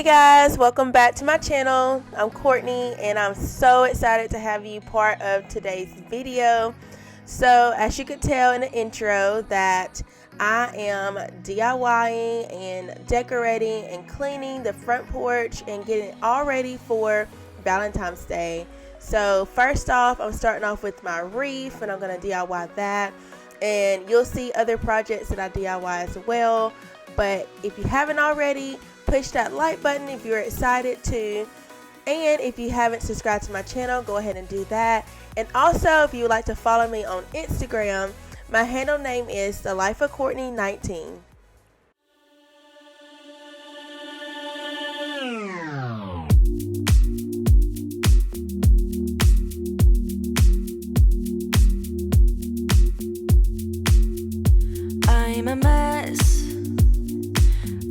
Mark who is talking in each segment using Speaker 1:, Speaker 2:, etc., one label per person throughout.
Speaker 1: Hey guys, welcome back to my channel. I'm Courtney and I'm so excited to have you part of today's video. So as you could tell in the intro that I am DIYing and decorating and cleaning the front porch and getting it all ready for Valentine's Day. So first off, I'm starting off with my wreath and I'm going to DIY that, and you'll see other projects that I DIY as well. But if you haven't already, push that like button if you're excited to, and if you haven't subscribed to my channel, go ahead and do that. And also, if you would like to follow me on Instagram, my handle name is thelifeofcourtney19.
Speaker 2: I'm a mess.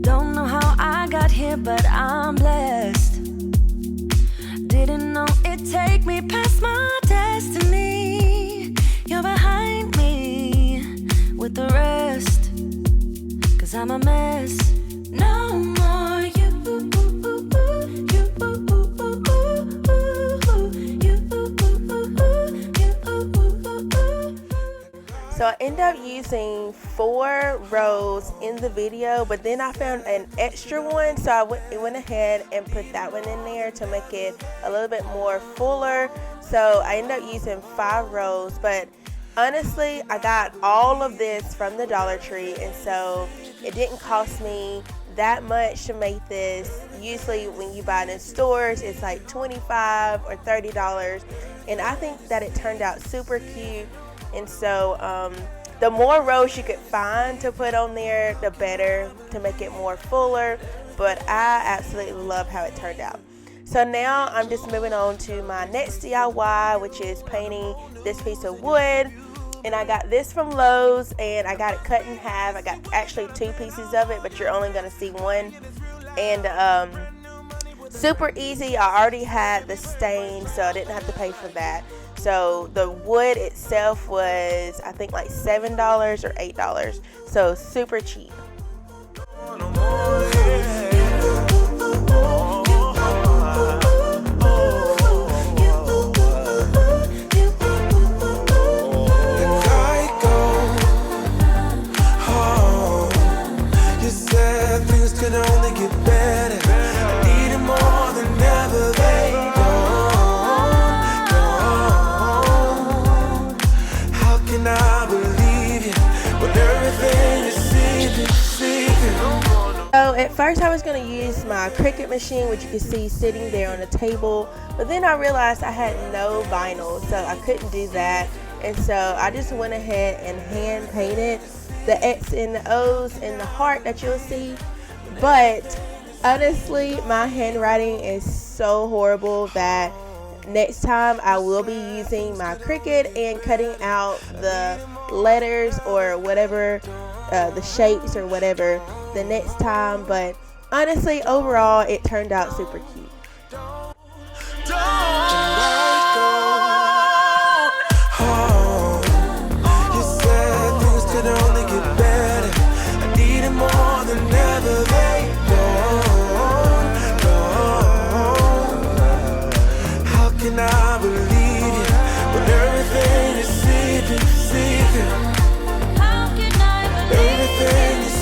Speaker 2: Don't know how I got here, but I'm blessed. Didn't know it'd take me past my destiny. You're behind me with the rest, 'cause I'm a mess. No more you.
Speaker 1: So I ended up using 4 rows in the video, but then I found an extra one, so I went ahead and put that one in there to make it a little bit more fuller. So I ended up using 5 rows, but honestly, I got all of this from the Dollar Tree, and so it didn't cost me that much to make this. Usually when you buy it in stores, it's like $25 or $30, and I think that it turned out super cute. And so the more rows you could find to put on there, the better, to make it more fuller. But I absolutely love how it turned out. So now I'm just moving on to my next DIY, which is painting this piece of wood. And I got this from Lowe's, and I got it cut in half. I got actually 2 pieces of it, but you're only going to see one. And super easy. I already had the stain, so I didn't have to pay for that. So the wood itself was, I think, like $7 or $8, so super cheap.
Speaker 3: You said things could only get better. I need it more than ever, baby.
Speaker 1: So at first I was going to use my Cricut machine, which you can see sitting there on the table, but then I realized I had no vinyl, so I couldn't do that. And so I just went ahead and hand painted the X and the O's and the heart that you'll see. But honestly, my handwriting is so horrible that next time I will be using my Cricut and cutting out the letters or whatever, the shapes or whatever, the next time. But honestly, overall, it turned out super cute.
Speaker 3: You said things could only get better. I need it more than ever, baby. How can I believe you when everything is seeping?
Speaker 2: How can I believe
Speaker 3: Everything is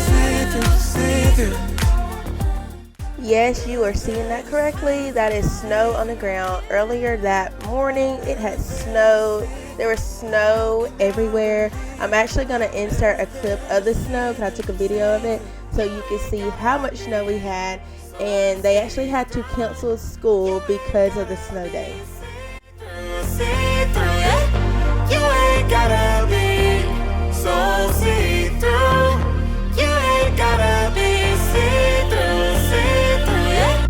Speaker 3: seeping.
Speaker 1: Yes, you are seeing that correctly. That is snow on the ground. Earlier that morning, it had snowed. There was snow everywhere. I'm actually going to insert a clip of the snow because I took a video of it so you can see how much snow we had. And they actually had to cancel school because of the snow day.
Speaker 3: You ain't gotta be so see-through. You ain't gotta be see-through, yeah.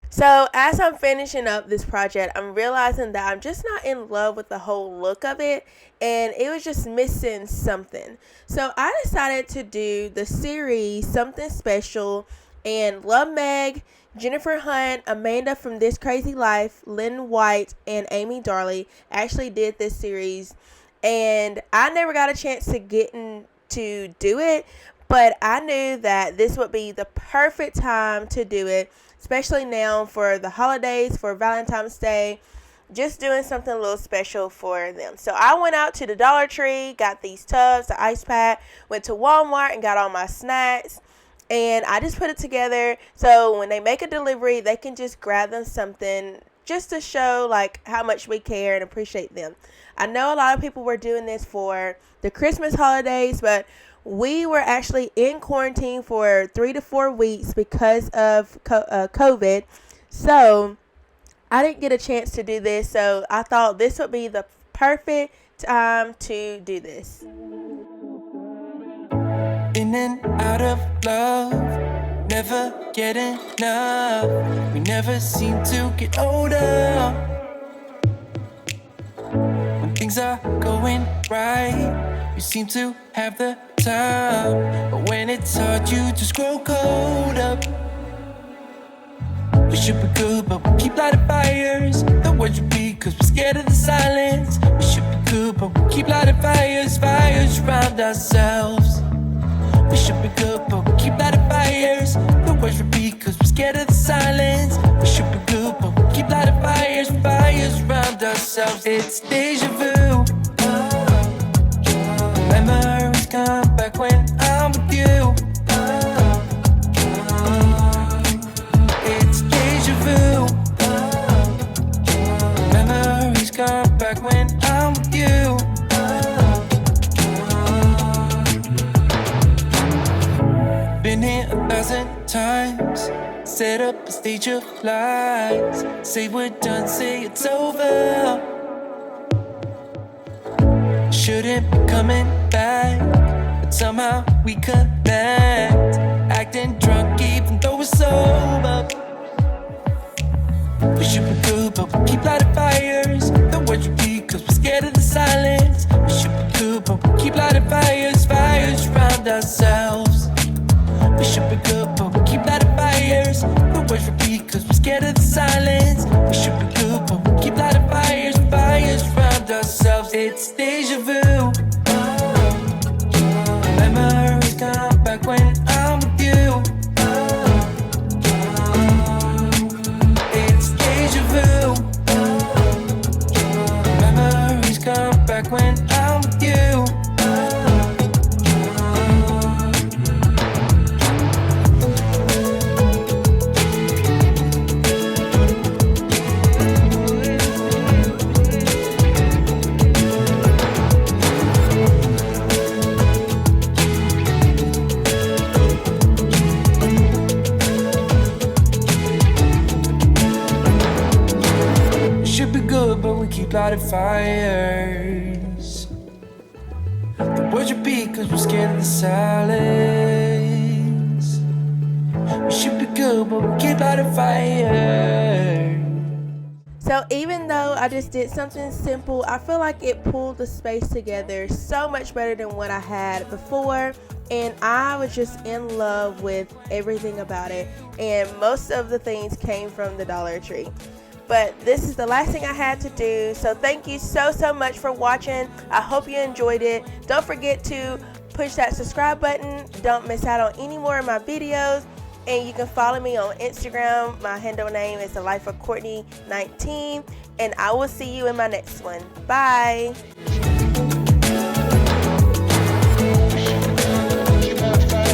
Speaker 1: So as I'm finishing up this project, I'm realizing that I'm just not in love with the whole look of it, and it was just missing something. So I decided to do the series Something Special, and Love Meg, Jennifer Hunt, Amanda from This Crazy Life, Lynn White, and Amy Darley actually did this series, and I never got a chance to get into do it, But I knew that this would be the perfect time to do it, especially now for the holidays, for Valentine's Day, just doing something a little special for them. So I went out to the Dollar Tree, got these tubs, the ice pack, went to Walmart and got all my snacks, and I just put it together so when they make a delivery, they can just grab them something just to show like how much we care and appreciate them. I know a lot of people were doing this for the Christmas holidays, but we were actually in quarantine for 3 to 4 weeks because of COVID. So I didn't get a chance to do this. So I thought this would be the perfect time to do this.
Speaker 3: In and out of love, never get enough. We never seem to get older. When things are going right, you seem to have the time. But when it's hard, you just grow cold up. We should be good, but we keep lighting fires. The words repeat, cause we're scared of the silence. We should be good, but we keep lighting fires, fires around ourselves. We should be good, but we keep lighting fires. The words repeat, cause we're scared of the silence. We should be good, but we keep lighting fires, fires around ourselves. It's deja vu. Memories come back when I'm with you. It's deja vu. Memories come back when I'm with you. Been here 1,000 times. Set up a stage of lies. Say we're done, say it's over. Shouldn't be coming back, but somehow we connect. Acting drunk even though we're sober. We should be good, but we keep lighting fires. The words repeat, cause we're scared of the silence. We should be good, but we keep lighting fires, fires around ourselves. We should be good, but we keep lighting fires. The words repeat, cause we're scared of the silence. We should be good, but we keep lighting fires, fires around ourselves. It's deja vu. Memories come back when I'm with you. It's deja vu. Memories come back when I'm with you. Keep lighting fires. The words repeat cause we're scared of the silence. We should be good, but we keep lighting fires.
Speaker 1: So even though I just did something simple, I feel like it pulled the space together so much better than what I had before. And I was just in love with everything about it. And most of the things came from the Dollar Tree. But this is the last thing I had to do. So thank you so much for watching. I hope you enjoyed it. Don't forget to push that subscribe button. Don't miss out on any more of my videos. And you can follow me on Instagram. My handle name is The Life of Courtney 19. And I will see you in my next one. Bye.